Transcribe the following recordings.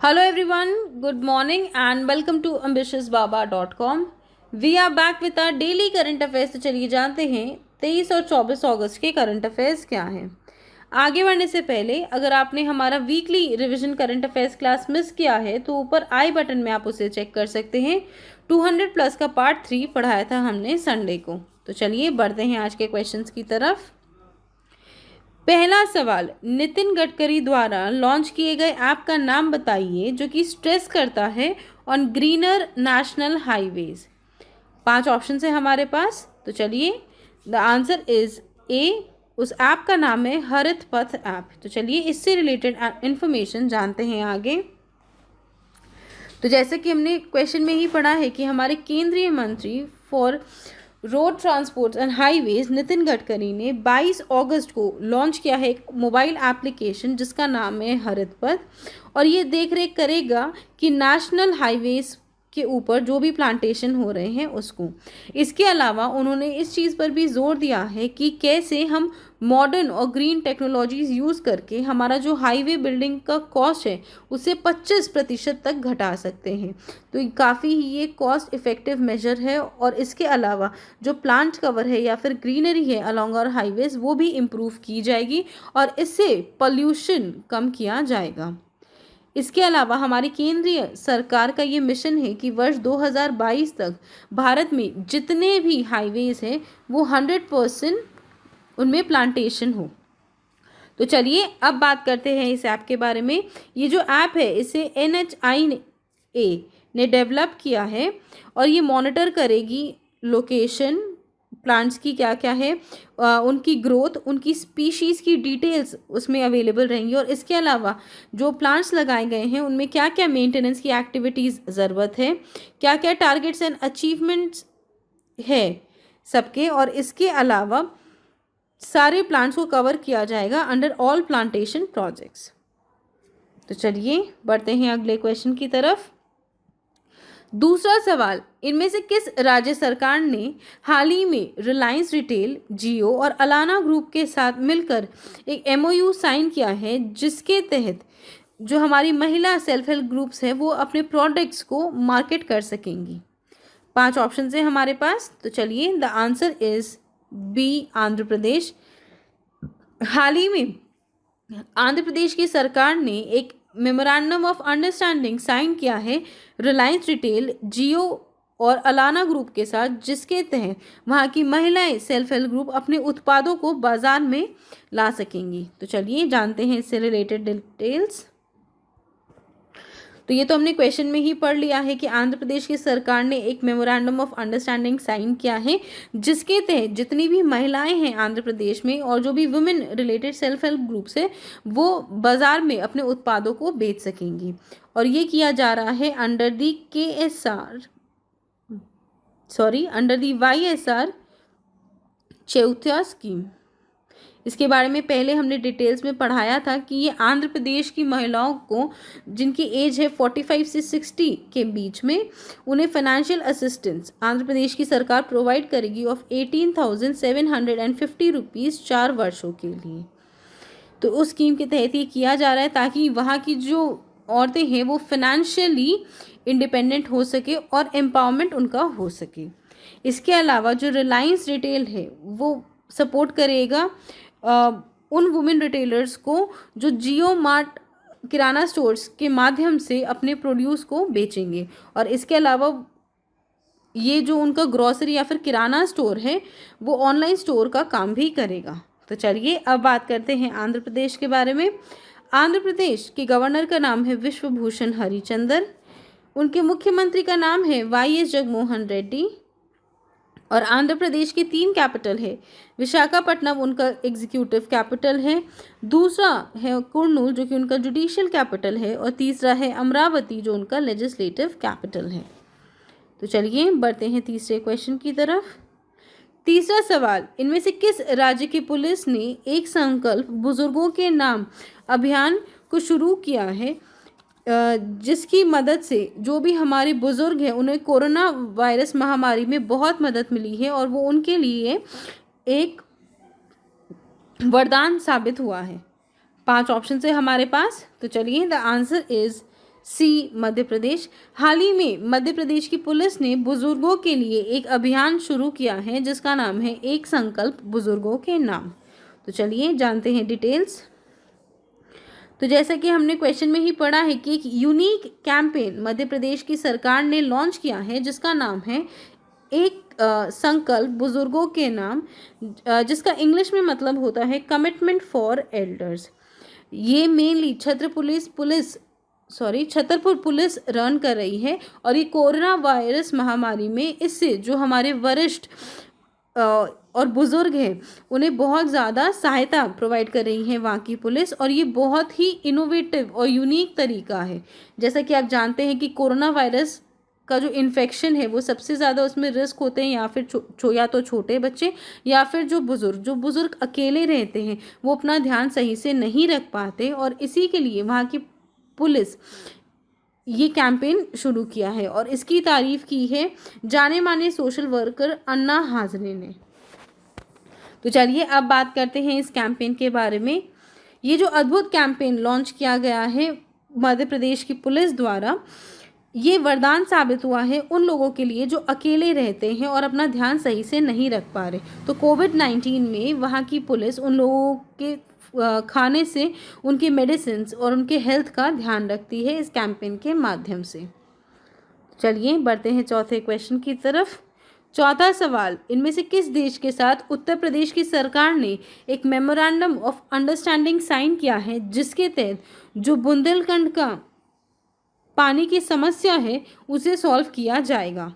Hello everyone, good morning and welcome to ambitiousbaba.com. We are back with our daily current affairs. तो चलिए जानते हैं 23 और 24 अगस्त के करंट अफेयर्स क्या हैं। आगे बढ़ने से पहले अगर आपने हमारा weekly revision current affairs class miss किया है तो ऊपर आई बटन में आप उसे चेक कर सकते हैं। 200 प्लस का पार्ट 3 पढ़ाया था हमने संडे को। तो चलिए बढ़ते हैं आज के क्वेश्चंस की तरफ। पहला सवाल, नितिन गडकरी द्वारा लॉन्च किए गए ऐप का नाम बताइए जो कि स्ट्रेस करता है on greener national highways. 5 option है हमारे पास। तो चलिए द आंसर इज ए, उस ऐप का नाम है हरित पथ ऐप। तो चलिए इससे रिलेटेड इंफॉर्मेशन जानते हैं आगे। तो जैसे कि हमने क्वेश्चन में ही पढ़ा है कि हमारे केंद्रीय मंत्री for road transport and highways Nitin Gadkari ने 22 अगस्त को लॉन्च किया है एक मोबाइल एप्लीकेशन जिसका नाम है हरित पथ, और ये देख रेख करेगा कि नेशनल हाईवेज के ऊपर जो भी प्लांटेशन हो रहे हैं उसको। इसके अलावा उन्होंने इस चीज़ पर भी जोर दिया है कि कैसे हम मॉडर्न और ग्रीन टेक्नोलॉजीज यूज़ करके हमारा जो हाईवे बिल्डिंग का कॉस्ट है उसे 25% तक घटा सकते हैं। तो काफ़ी ही ये कॉस्ट इफ़ेक्टिव मेजर है, और इसके अलावा जो प्लांट कवर है या फिर ग्रीनरी है अलॉन्ग और हाईवेज वो भी इम्प्रूव की जाएगी और इससे पॉल्यूशन कम किया जाएगा। इसके अलावा हमारी केंद्रीय सरकार का ये मिशन है कि वर्ष 2022 तक भारत में जितने भी हाईवेज हैं वो 100% उनमें प्लांटेशन हो। तो चलिए अब बात करते हैं इस ऐप के बारे में। ये जो ऐप है इसे NHIA ने डेवलप किया है और ये मॉनिटर करेगी लोकेशन प्लांट्स की क्या क्या है, उनकी ग्रोथ, उनकी स्पीशीज़ की डिटेल्स उसमें अवेलेबल रहेंगी, और इसके अलावा जो प्लांट्स लगाए गए हैं उनमें क्या क्या मेंटेनेंस की एक्टिविटीज़ ज़रूरत है, क्या क्या टारगेट्स एंड अचीवमेंट्स है सबके, और इसके अलावा सारे प्लांट्स को कवर किया जाएगा अंडर ऑल प्लांटेशन प्रोजेक्ट्स। तो चलिए बढ़ते हैं अगले क्वेश्चन की तरफ। दूसरा सवाल, इनमें से किस राज्य सरकार ने हाल ही में रिलायंस रिटेल, जियो और अलाना ग्रुप के साथ मिलकर एक MOU साइन किया है जिसके तहत जो हमारी महिला सेल्फ हेल्प ग्रुप्स हैं वो अपने प्रोडक्ट्स को मार्केट कर सकेंगी। 5 ऑप्शन है हमारे पास। तो चलिए the answer is B, Andhra Pradesh. हाल ही में आंध्र प्रदेश की सरकार ने एक मेमोरेंडम ऑफ अंडरस्टैंडिंग साइन किया है रिलायंस रिटेल, जियो और अलाना ग्रुप के साथ, जिसके तहत वहाँ की महिलाएं सेल्फ हेल्प ग्रुप अपने उत्पादों को बाजार में ला सकेंगी। तो चलिए जानते हैं इससे रिलेटेड डिटेल्स। तो ये तो हमने क्वेश्चन में ही पढ़ लिया है कि आंध्र प्रदेश की सरकार ने एक मेमोरेंडम ऑफ अंडरस्टैंडिंग साइन किया है जिसके तहत जितनी भी महिलाएं हैं आंध्र प्रदेश में और जो भी women related self help groups है वो बाजार में अपने उत्पादों को बेच सकेंगी, और ये किया जा रहा है अंडर दी YSR चौथ्या स्कीम। इसके बारे में पहले हमने डिटेल्स में पढ़ाया था कि ये आंध्र प्रदेश की महिलाओं को जिनकी एज है 45 से 60 के बीच में उन्हें फाइनेंशियल असिस्टेंस आंध्र प्रदेश की सरकार प्रोवाइड करेगी ऑफ 18,750 रुपीज़ 4 वर्षों के लिए। तो उस स्कीम के तहत ये किया जा रहा है ताकि वहाँ की जो औरतें हैं वो फाइनेंशियली इंडिपेंडेंट हो सके और एम्पावरमेंट उनका हो सके। इसके अलावा जो रिलायंस रिटेल है वो सपोर्ट करेगा उन वुमेन रिटेलर्स को जो जियो मार्ट किराना स्टोर्स के माध्यम से अपने प्रोड्यूस को बेचेंगे, और इसके अलावा ये जो उनका ग्रॉसरी या फिर किराना स्टोर है वो ऑनलाइन स्टोर का काम भी करेगा। तो चलिए अब बात करते हैं आंध्र प्रदेश के बारे में। आंध्र प्रदेश के गवर्नर का नाम है विश्वभूषण हरिचंदन। उनके मुख्यमंत्री का नाम है YS जगनमोहन रेड्डी, और आंध्र प्रदेश की 3 कैपिटल है। विशाखापट्टनम उनका एग्जीक्यूटिव कैपिटल है, दूसरा है कुर्नूल जो कि उनका जुडिशियल कैपिटल है, और तीसरा है अमरावती जो उनका लेजिस्लेटिव कैपिटल है। तो चलिए बढ़ते हैं तीसरे क्वेश्चन की तरफ। तीसरा सवाल, इनमें से किस राज्य की पुलिस ने एक संकल्प बुजुर्गों के नाम अभियान को शुरू किया है जिसकी मदद से जो भी हमारे बुज़ुर्ग हैं उन्हें कोरोना वायरस महामारी में बहुत मदद मिली है और वो उनके लिए एक वरदान साबित हुआ है। 5 ऑप्शन है हमारे पास। तो चलिए द आंसर इज सी मध्य प्रदेश। हाल ही में मध्य प्रदेश की पुलिस ने बुजुर्गों के लिए एक अभियान शुरू किया है जिसका नाम है एक संकल्प बुजुर्गों के नाम। तो चलिए जानते हैं डिटेल्स। तो जैसा कि हमने क्वेश्चन में ही पढ़ा है कि एक यूनिक कैंपेन मध्य प्रदेश की सरकार ने लॉन्च किया है जिसका नाम है एक संकल्प बुजुर्गों के नाम, जिसका इंग्लिश में मतलब होता है कमिटमेंट फॉर एल्डर्स। ये मेनली छतरपुर पुलिस रन कर रही है और ये कोरोना वायरस महामारी में इससे जो हमारे वरिष्ठ और बुज़ुर्ग हैं उन्हें बहुत ज़्यादा सहायता प्रोवाइड कर रही है वहाँ की पुलिस, और ये बहुत ही इनोवेटिव और यूनिक तरीका है। जैसा कि आप जानते हैं कि कोरोना वायरस का जो इन्फेक्शन है वो सबसे ज़्यादा उसमें रिस्क होते हैं या फिर या तो छोटे बच्चे या फिर जो बुज़ुर्ग अकेले रहते हैं वो अपना ध्यान सही से नहीं रख पाते, और इसी के लिए वहाँ की पुलिस ये कैंपेन शुरू किया है और इसकी तारीफ की है जाने माने सोशल वर्कर अन्ना हाजरे ने। तो चलिए अब बात करते हैं इस कैंपेन के बारे में। ये जो अद्भुत कैंपेन लॉन्च किया गया है मध्य प्रदेश की पुलिस द्वारा, ये वरदान साबित हुआ है उन लोगों के लिए जो अकेले रहते हैं और अपना ध्यान सही से नहीं रख पा रहे। तो कोविड-19 में वहाँ की पुलिस उन लोगों के खाने से उनकी मेडिसिन और उनके हेल्थ का ध्यान रखती है इस कैंपेन के माध्यम से। चलिए बढ़ते हैं चौथे क्वेश्चन की तरफ। चौथा सवाल, इनमें से किस देश के साथ उत्तर प्रदेश की सरकार ने एक मेमोरेंडम ऑफ अंडरस्टैंडिंग साइन किया है जिसके तहत जो बुंदेलखंड का पानी की समस्या है उसे सॉल्व किया जाएगा।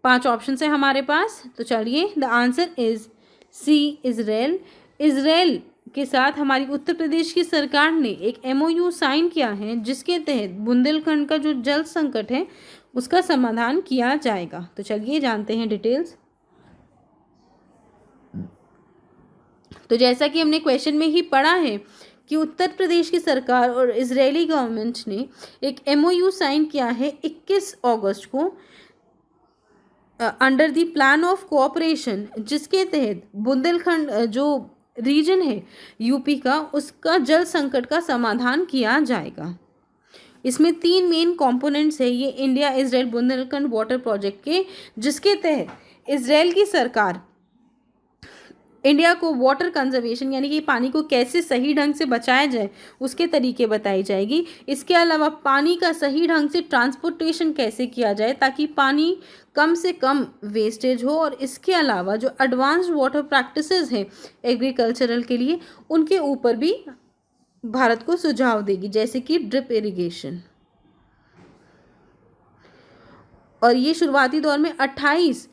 5 ऑप्शन है हमारे पास। तो चलिए the answer is C Israel. Israel के साथ हमारी उत्तर प्रदेश की सरकार ने एक MOU साइन किया है जिसके तहत बुंदेलखंड का जो जल संकट है उसका समाधान किया जाएगा। तो चलिए जानते हैं डिटेल्स। तो जैसा कि हमने क्वेश्चन में ही पढ़ा है कि उत्तर प्रदेश की सरकार और इजरायली गवर्नमेंट ने एक MOU साइन किया है 21 अगस्त को under the plan of cooperation, जिसके तहत बुंदेलखंड जो रीजन है यूपी का उसका जल संकट का समाधान किया जाएगा। इसमें 3 मेन कंपोनेंट्स है ये India Israel Bundelkhand water project के, जिसके तहत इजराइल की सरकार इंडिया को वाटर कंजर्वेशन यानी कि पानी को कैसे सही ढंग से बचाया जाए उसके तरीके बताई जाएगी। इसके अलावा पानी का सही ढंग से ट्रांसपोर्टेशन कैसे किया जाए ताकि पानी कम से कम वेस्टेज हो, और इसके अलावा जो एडवांस्ड वाटर प्रैक्टिसेस हैं एग्रीकल्चरल के लिए उनके ऊपर भी भारत को सुझाव देगी, जैसे कि ड्रिप इरिगेशन। और ये शुरुआती दौर में 28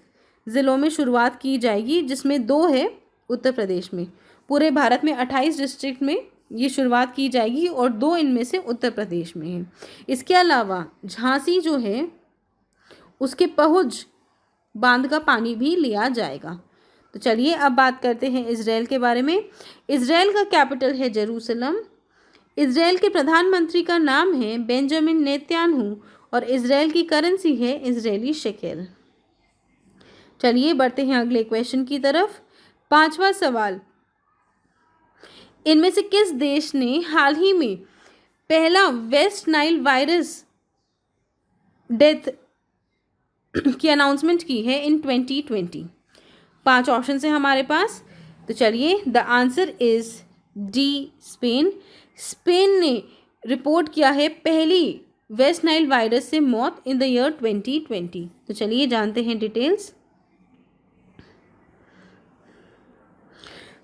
ज़िलों में शुरुआत की जाएगी जिसमें 2 है उत्तर प्रदेश में। पूरे भारत में 28 डिस्ट्रिक्ट में ये शुरुआत की जाएगी और 2 इनमें से उत्तर प्रदेश में है। इसके अलावा झांसी जो है उसके पहुंच बांध का पानी भी लिया जाएगा। तो चलिए अब बात करते हैं इजराइल के बारे में। इजराइल का कैपिटल है जेरूसलम। इजराइल के प्रधानमंत्री का नाम है बेंजामिन नेतन्याहू और इजराइल की करेंसी है इजरायली शेकेल। चलिए बढ़ते हैं अगले क्वेश्चन की तरफ। 5वां सवाल, इनमें से किस देश ने हाल ही में पहला वेस्ट नाइल वायरस डेथ की अनाउंसमेंट की है इन 2020? 5 ऑप्शन है हमारे पास। तो चलिए the answer is D Spain. Spain ने रिपोर्ट किया है पहली वेस्ट नाइल वायरस से मौत इन द ईयर 2020। तो चलिए जानते हैं डिटेल्स।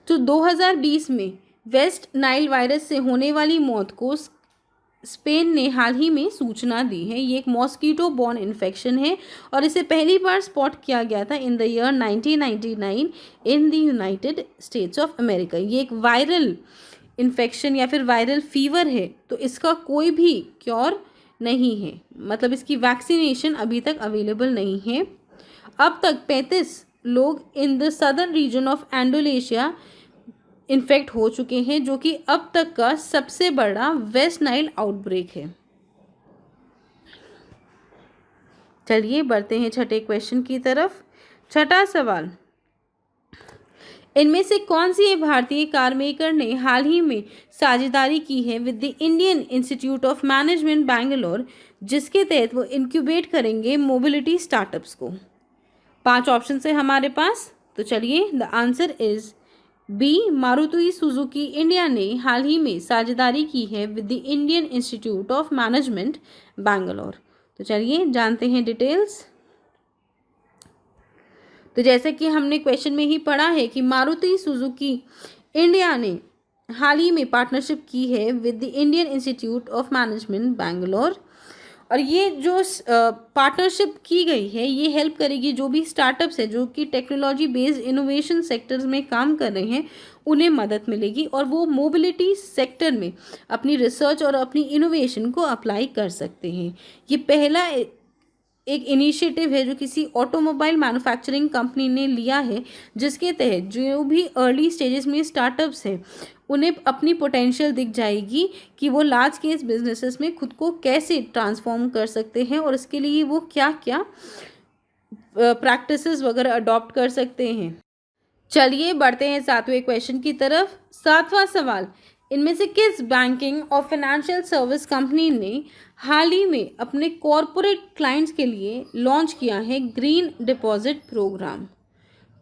तो 2020 में वेस्ट नाइल वायरस से होने वाली मौत को स्पेन ने हाल ही में सूचना दी है। ये एक मॉस्कीटो बॉर्न इन्फेक्शन है और इसे पहली बार स्पॉट किया गया था in the year 1999 in the United states of America. ये एक वायरल इन्फेक्शन या फिर वायरल फीवर है, तो इसका कोई भी क्योर नहीं है, मतलब इसकी वैक्सीनेशन अभी तक अवेलेबल नहीं है। अब तक 35 लोग in the southern region of Indonesia infect हो चुके हैं, जो कि अब तक का सबसे बड़ा वेस्ट नाइल आउटब्रेक है। चलिए बढ़ते हैं छठे क्वेश्चन की तरफ। छठा सवाल, इनमें से कौन सी भारतीय कार मेकर ने हाल ही में साझेदारी की है with the Indian Institute of Management Bangalore, जिसके तहत वो इंक्यूबेट करेंगे मोबिलिटी स्टार्टअप्स को? 5 ऑप्शन है हमारे पास, तो चलिए the answer is B, Maruti Suzuki India ने हाल ही में साझेदारी की है with the Indian Institute of Management Bangalore. तो चलिए जानते हैं डिटेल्स। तो जैसे कि हमने क्वेश्चन में ही पढ़ा है कि मारुति सुजुकी इंडिया ने हाल ही में पार्टनरशिप की है with the Indian Institute of Management Bangalore, और ये जो पार्टनरशिप की गई है ये हेल्प करेगी जो भी स्टार्टअप्स है जो कि टेक्नोलॉजी बेस्ड इनोवेशन सेक्टर्स में काम कर रहे हैं, उन्हें मदद मिलेगी और वो मोबिलिटी सेक्टर में अपनी रिसर्च और अपनी इनोवेशन को अप्लाई कर सकते हैं। ये पहला एक इनिशिएटिव है जो किसी ऑटोमोबाइल मैन्युफैक्चरिंग कंपनी ने लिया है, जिसके तहत जो भी अर्ली स्टेजेस में स्टार्टअप्स हैं उन्हें अपनी पोटेंशियल दिख जाएगी कि वो लार्ज स्केल बिजनेसेस में खुद को कैसे ट्रांसफॉर्म कर सकते हैं और इसके लिए वो क्या क्या प्रैक्टिसेस वगैरह अडॉप्ट कर सकते हैं। चलिए बढ़ते हैं 7वें क्वेश्चन की तरफ। 7वां सवाल, इनमें से किस बैंकिंग और फाइनेंशियल सर्विस कंपनी ने हाल ही में अपने कॉरपोरेट क्लाइंट्स के लिए लॉन्च किया है ग्रीन डिपॉजिट प्रोग्राम?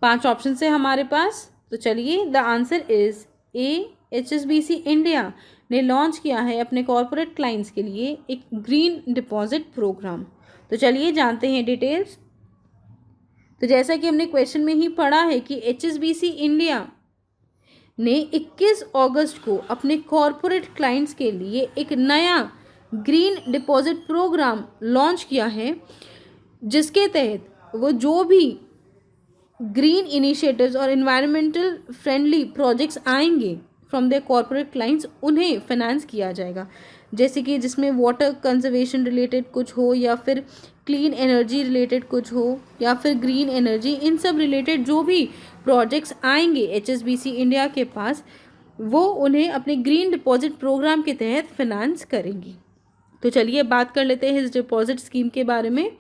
5 ऑप्शन है हमारे पास, तो चलिए the answer is A, HSBC India ने लॉन्च किया है अपने कॉरपोरेट क्लाइंट्स के लिए एक ग्रीन डिपॉजिट प्रोग्राम। तो चलिए जानते हैं डिटेल्स। तो जैसा कि हमने क्वेश्चन में ही पढ़ा है कि HSBC इंडिया ने 21 अगस्त को अपने कॉरपोरेट क्लाइंट्स के लिए एक नया ग्रीन डिपॉजिट प्रोग्राम लॉन्च किया है, जिसके तहत वो जो भी ग्रीन इनिशिएटिव्स और इन्वायरमेंटल फ्रेंडली प्रोजेक्ट्स आएंगे फ्रॉम द कॉरपोरेट क्लाइंट्स उन्हें फाइनेंस किया जाएगा, जैसे कि जिसमें वाटर कंजर्वेशन रिलेटेड कुछ हो या फिर क्लीन एनर्जी रिलेटेड कुछ हो या फिर ग्रीन एनर्जी, इन सब रिलेटेड जो भी प्रोजेक्ट्स आएंगे HSBC इंडिया के पास वो उन्हें अपने ग्रीन डिपॉजिट प्रोग्राम के तहत फाइनेंस करेंगी। तो चलिए बात कर लेते हैं इस डिपॉजिट स्कीम के बारे में।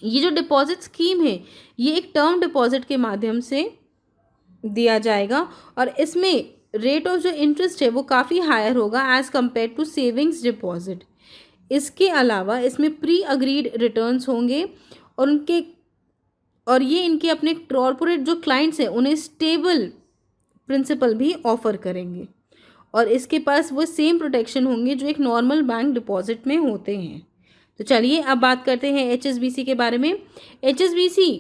ये जो डिपॉजिट स्कीम है ये एक टर्म डिपॉजिट के माध्यम से दिया जाएगा और इसमें रेट ऑफ जो इंटरेस्ट है वो काफ़ी हायर होगा as compare to savings deposit. इसके अलावा इसमें प्री अग्रीड रिटर्न्स होंगे और ये इनके अपने कॉरपोरेट जो क्लाइंट्स हैं उन्हें स्टेबल प्रिंसिपल भी ऑफर करेंगे और इसके पास वो सेम प्रोटेक्शन होंगे जो एक नॉर्मल बैंक डिपॉजिट में होते हैं। तो चलिए अब बात करते हैं HSBC के बारे में। HSBC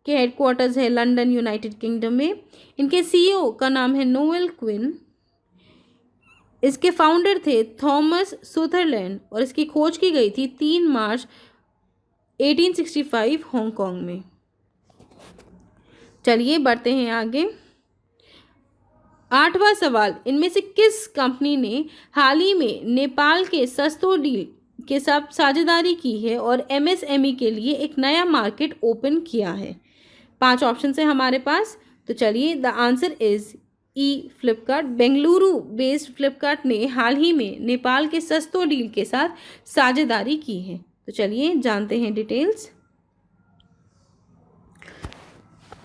के हेडक्वार्टर्स है लंदन, यूनाइटेड किंगडम में। इनके CEO का नाम है नोएल क्विन। इसके फाउंडर थे थॉमस सुथरलैंड और इसकी खोज की गई थी 3 मार्च 1865 हांगकांग में। चलिए बढ़ते हैं आगे। 8वां सवाल, इनमें से किस कंपनी ने हाल ही में नेपाल के सस्तो डील के साथ साझेदारी की है और MSME के लिए एक नया मार्केट ओपन किया है? 5 ऑप्शन है हमारे पास, तो चलिए the answer is E, Flipkart. Bengaluru based Flipkart ने हाल ही में नेपाल के सस्तो डील के साथ साझेदारी की है। तो चलिए जानते हैं डिटेल्स।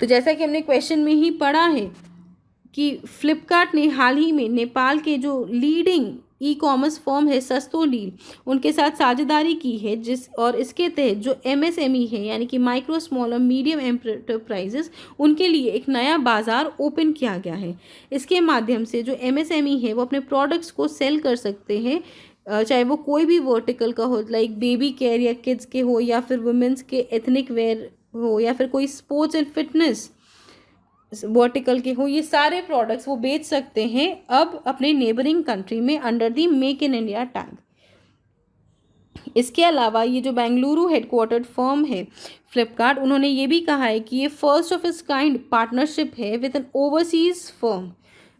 तो जैसा कि हमने क्वेश्चन में ही पढ़ा है कि फ्लिपकार्ट ने हाल ही में नेपाल के जो लीडिंग ई-कॉमर्स फर्म है सस्तो डील उनके साथ साझेदारी की है और इसके तहत जो MSME है यानी कि माइक्रो स्मॉल और मीडियम एंटरप्राइजेस उनके लिए एक नया बाज़ार ओपन किया गया है। इसके माध्यम से जो MSME है वो अपने प्रोडक्ट्स को सेल कर सकते हैं, चाहे वो कोई भी वर्टिकल का हो, लाइक बेबी केयर या किड्स के हो या फिर वुमेंस के एथनिक वेयर हो या फिर कोई स्पोर्ट्स एंड फिटनेस वर्टिकल के हो, ये सारे प्रोडक्ट्स वो बेच सकते हैं अब अपने नेबरिंग कंट्री में under the make in India tag. इसके अलावा ये जो बेंगलुरु हेडक्वार्टर्ड फर्म है फ्लिपकार्ट, उन्होंने ये भी कहा है कि ये first of its kind partnership है विद एन ओवरसीज फर्म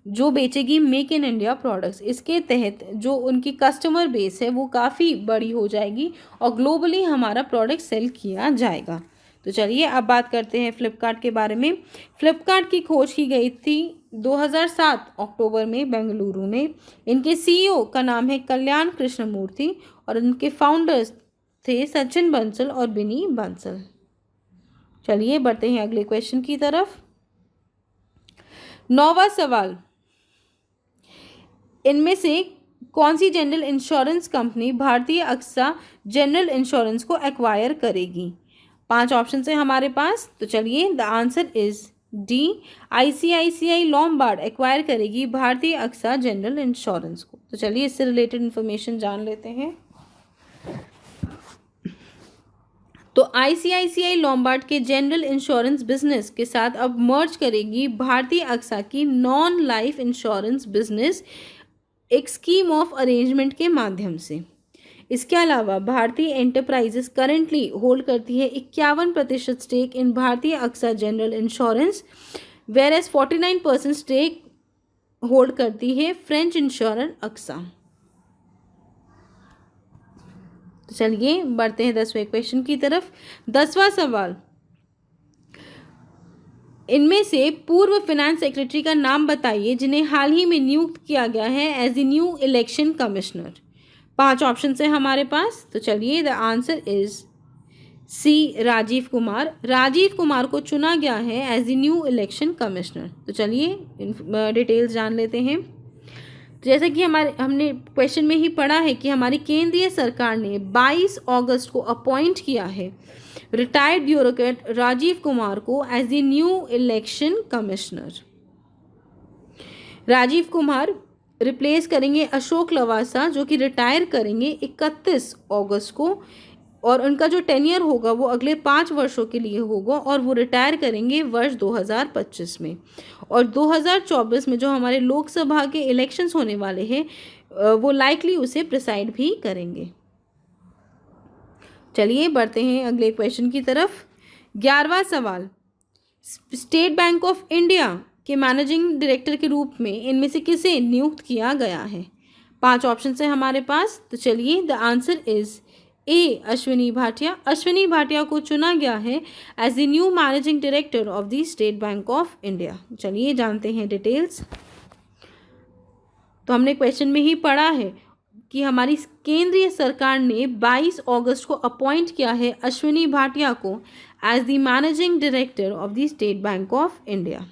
जो बेचेगी मेक इन इंडिया प्रोडक्ट्स। इसके तहत जो उनकी कस्टमर बेस है वो काफ़ी बड़ी हो जाएगी और ग्लोबली हमारा प्रोडक्ट सेल किया जाएगा। तो चलिए अब बात करते हैं फ्लिपकार्ट के बारे में। फ्लिपकार्ट की खोज की गई थी 2007 अक्टूबर में बेंगलुरु में। इनके CEO का नाम है कल्याण कृष्णमूर्ति और इनके फाउंडर्स थे सचिन बंसल और बिनी बंसल। चलिए बढ़ते हैं अगले क्वेश्चन की तरफ। 9वां सवाल, इनमें से कौन सी जनरल इंश्योरेंस कंपनी भारतीय अक्सा जनरल इंश्योरेंस को एक्वायर करेगी? 5 ऑप्शन है हमारे पास, तो चलिए the answer is D, ICICI Lombard acquire करेगी भारतीय अक्सा जनरल इंश्योरेंस को। तो चलिए इससे रिलेटेड इंफॉर्मेशन जान लेते हैं। तो आईसीआईसीआई लॉम्बार्ड के जनरल इंश्योरेंस बिजनेस के साथ अब मर्ज करेगी भारतीय अक्सा की नॉन लाइफ इंश्योरेंस बिजनेस एक स्कीम ऑफ अरेंजमेंट के माध्यम से। इसके अलावा भारतीय एंटरप्राइजेस करंटली होल्ड करती है 51% stake in Bharti AXA general insurance, where as 49% stake hold करती है फ्रेंच इंश्योरेंस अक्सा। तो चलिए बढ़ते हैं 10वें क्वेश्चन की तरफ। 10वां सवाल, इनमें से पूर्व फाइनेंस सेक्रेटरी का नाम बताइए जिन्हें हाल ही में नियुक्त किया गया है as a new election commissioner. 5 option है हमारे पास, तो चलिए the answer is C, Rajiv Kumar. Rajiv Kumar को चुना गया है as a new election commissioner. तो चलिए डिटेल्स जान लेते हैं। तो जैसे कि हमने क्वेश्चन में ही पढ़ा है कि हमारी केंद्रीय सरकार ने 22 अगस्त को अपॉइंट किया है रिटायर्ड ब्यूरोक्रेट राजीव कुमार को as a new election commissioner. Rajiv Kumar replace करेंगे अशोक लवासा जो कि रिटायर करेंगे 31 अगस्त को, और उनका जो टेन्योर होगा वो अगले 5 वर्षों के लिए होगा और वो रिटायर करेंगे वर्ष 2025 में। और 2024 में जो हमारे लोकसभा के इलेक्शंस होने वाले हैं वो लाइकली उसे प्रिसाइड भी करेंगे। चलिए बढ़ते हैं अगले क्वेश्चन की तरफ। 11वां सवाल, स्टेट बैंक ऑफ इंडिया के मैनेजिंग डायरेक्टर के रूप में इनमें से किसे नियुक्त किया गया है? 5 ऑप्शन है हमारे पास, तो चलिए the answer is A, Ashwini Bhatia. Ashwini Bhatia को चुना गया है as a new managing director of the State Bank of India. चलिए जानते हैं डिटेल्स। तो हमने क्वेश्चन में ही पढ़ा है कि हमारी केंद्रीय सरकार ने 22 अगस्त को अपॉइंट किया है अश्विनी भाटिया को as the managing director of the State Bank of India,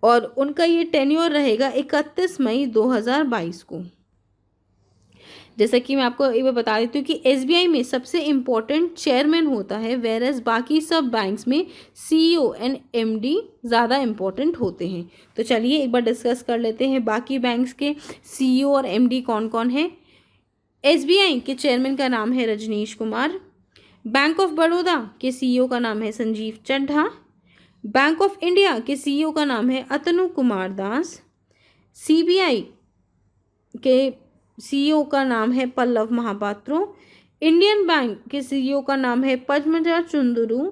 और उनका ये टेन्योर रहेगा 31 मई 2022 को। जैसा कि मैं आपको एक बार बता देती हूँ कि एसबीआई में सबसे इम्पोर्टेंट चेयरमैन होता है, वेरएज बाकी सब बैंक्स में सीईओ एंड एमडी ज़्यादा इम्पोर्टेंट होते हैं। तो चलिए एक बार डिस्कस कर लेते हैं बाकी बैंक्स के सीईओ और एमडी कौन कौन है। एसबीआई के चेयरमैन का नाम है रजनीश कुमार। बैंक ऑफ बड़ौदा के सीईओ का नाम है Sanjiv Chadha. Bank of India के सीईओ का नाम है अतनु कुमार दास। सीबीआई के सीईओ का नाम है पल्लव महापात्रो। इंडियन बैंक के सीईओ का नाम है पद्मजा चुंदुरु।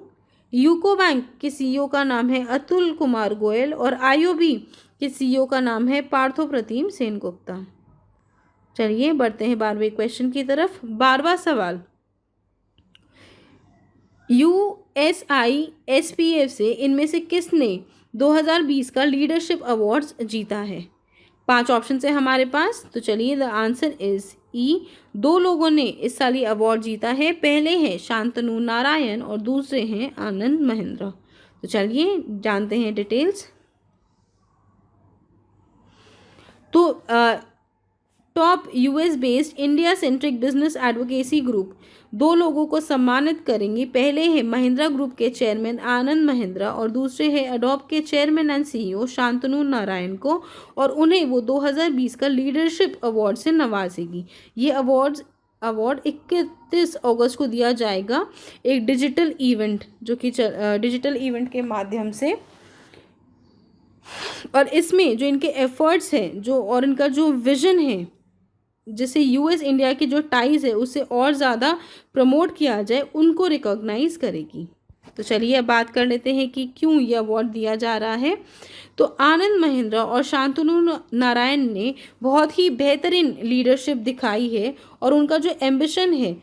यूको बैंक के सीईओ का नाम है अतुल कुमार गोयल, और आईओबी के सीईओ का नाम है पार्थो प्रतिम सेनगुप्ता। चलिए बढ़ते हैं 12वें क्वेश्चन की तरफ। 12वां सवाल, यूएसआईएसपीएफ से इनमें से किसने 2020 का लीडरशिप अवार्ड्स जीता है? 5 ऑप्शन है हमारे पास, तो चलिए द आंसर इज ई, 2 लोगों ने इस साल ये अवार्ड जीता है। पहले हैं शांतनु नारायण और दूसरे हैं आनंद महेंद्र। तो चलिए जानते हैं डिटेल्स। तो top US based India centric business advocacy group 2 लोगों को सम्मानित करेंगे। पहले हैं महिंद्रा ग्रुप के चेयरमैन आनंद महेंद्रा और दूसरे हैं अडॉप के chairman and CEO Shantanu Narayan को, और उन्हें वो 2020 का लीडरशिप अवार्ड से नवाजेगी। ये अवार्ड 31 अगस्त को दिया जाएगा एक डिजिटल इवेंट, जो कि डिजिटल इवेंट के माध्यम से, और इसमें जो इनके एफर्ट्स हैं जो और इनका जो विजन है जिससे यूएस इंडिया की जो टाइज है उसे और ज़्यादा प्रमोट किया जाए, उनको रिकॉग्नाइज करेगी। तो चलिए अब बात कर लेते हैं कि क्यों ये अवार्ड दिया जा रहा है। तो आनंद महेंद्रा और शांतनु नारायण ने बहुत ही बेहतरीन लीडरशिप दिखाई है, और उनका जो एम्बिशन है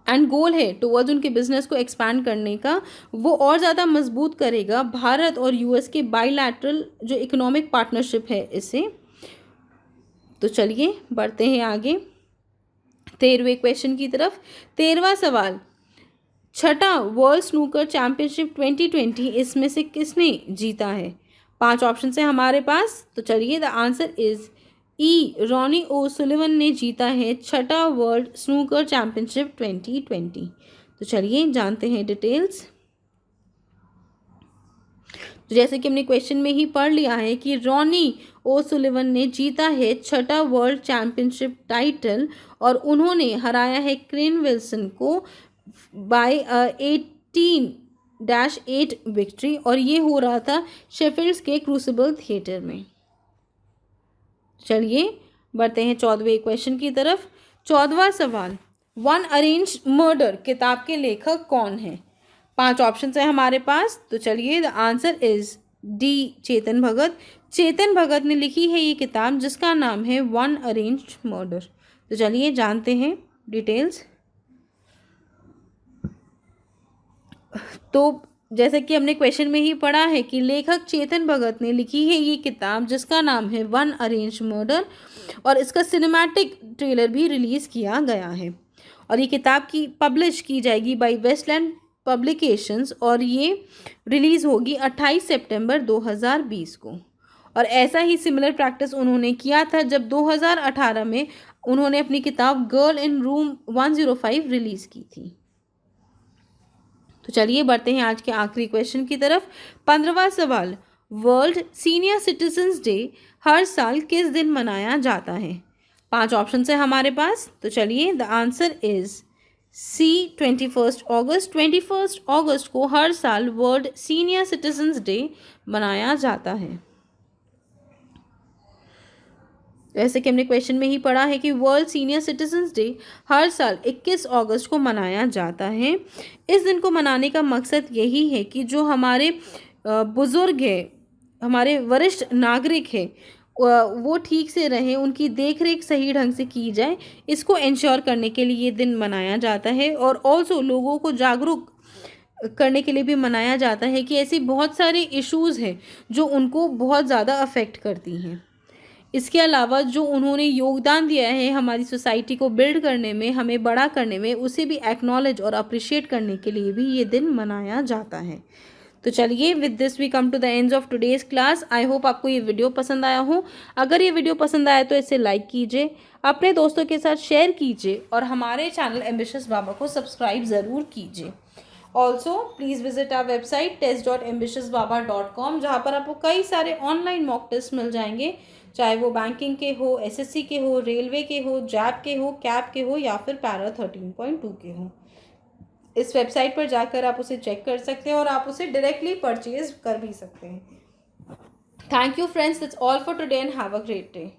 एंड गोल है टुवर्ड्स उनके बिजनेस को एक्सपैंड करने का, वो और ज़्यादा मजबूत करेगा भारत और यूएस के बायलैटरल जो इकोनॉमिक पार्टनरशिप है इससे। तो चलिए बढ़ते हैं आगे 13वें क्वेश्चन की तरफ। 13वां सवाल, छठा वर्ल्ड स्नूकर चैंपियनशिप 2020 इसमें से किसने जीता है? 5 ऑप्शन है हमारे पास, तो चलिए the answer is E, Ronnie O'Sullivan ने जीता है छठा वर्ल्ड स्नूकर चैंपियनशिप 2020। तो चलिए जानते हैं डिटेल्स। तो जैसे कि हमने क्वेश्चन में ही पढ़ लिया है कि रॉनी ओ सुलिवन ने जीता है छठा वर्ल्ड चैंपियनशिप टाइटल और उन्होंने हराया है क्रेन विल्सन को बाय 18-8 विक्ट्री, और ये हो रहा था शेफील्ड के क्रूसिबल थिएटर में। चलिए बढ़ते हैं 14वें क्वेश्चन की तरफ। 14वां सवाल, वन अरेंज्ड मर्डर किताब के लेखक कौन है? 5 ऑप्शन है हमारे पास, तो चलिए the answer is D, Chetan Bhagat. Chetan Bhagat ने लिखी है ये किताब जिसका नाम है वन अरेंज्ड मर्डर। तो चलिए जानते हैं डिटेल्स। तो जैसे कि हमने क्वेश्चन में ही पढ़ा है कि लेखक चेतन भगत ने लिखी है ये किताब जिसका नाम है वन अरेंज्ड मर्डर, और इसका सिनेमैटिक ट्रेलर भी रिलीज़ किया गया है। और ये किताब की पब्लिश की जाएगी बाय वेस्टलैंड पब्लिकेशंस, और ये रिलीज़ होगी 28 सितंबर 2020 को। और ऐसा ही सिमिलर प्रैक्टिस उन्होंने किया था जब 2018 में उन्होंने अपनी किताब गर्ल इन रूम 105 रिलीज़ की थी। तो चलिए बढ़ते हैं आज के आखिरी क्वेश्चन की तरफ। 15वां सवाल, वर्ल्ड सीनियर सिटीजन्स डे हर साल किस दिन मनाया जाता है? 5 ऑप्शन है हमारे पास, तो चलिए द आंसर इज सी, 21 अगस्त। 21 अगस्त को हर साल वर्ल्ड सीनियर सिटीजन्स डे मनाया जाता है। जैसे कि हमने क्वेश्चन में ही पढ़ा है कि वर्ल्ड सीनियर सिटीजन्स डे हर साल 21 अगस्त को मनाया जाता है। इस दिन को मनाने का मकसद यही है कि जो हमारे बुज़ुर्ग हैं, हमारे वरिष्ठ नागरिक हैं, वो ठीक से रहें, उनकी देख रेख सही ढंग से की जाए, इसको इंश्योर करने के लिए ये दिन मनाया जाता है। और ऑल्सो लोगों को जागरूक करने के लिए भी मनाया जाता है कि ऐसी बहुत सारे इश्यूज़ हैं जो उनको बहुत ज़्यादा अफेक्ट करती हैं। इसके अलावा जो उन्होंने योगदान दिया है हमारी सोसाइटी को बिल्ड करने में, हमें बड़ा करने में, उसे भी एक्नॉलेज और अप्रिशिएट करने के लिए भी ये दिन मनाया जाता है। तो चलिए with this we come to the end of today's class. I hope आपको ये वीडियो पसंद आया हो। अगर ये वीडियो पसंद आया तो इसे लाइक कीजिए, अपने दोस्तों के साथ शेयर कीजिए, और हमारे चैनल एम्बिशियस बाबा को सब्सक्राइब ज़रूर कीजिए। Also please visit our website test.ambitiousbaba.com, जहाँ पर आपको कई सारे ऑनलाइन मॉक टेस्ट मिल जाएंगे, चाहे वो बैंकिंग के हो, एसएससी के हो, रेलवे के हो, जैप के हो, कैप के हो, या फिर पैरा 13.2 के हो। इस वेबसाइट पर जाकर आप उसे चेक कर सकते हैं और आप उसे डायरेक्टली परचेज कर भी सकते हैं। Thank you friends, that's all for today and have a great day.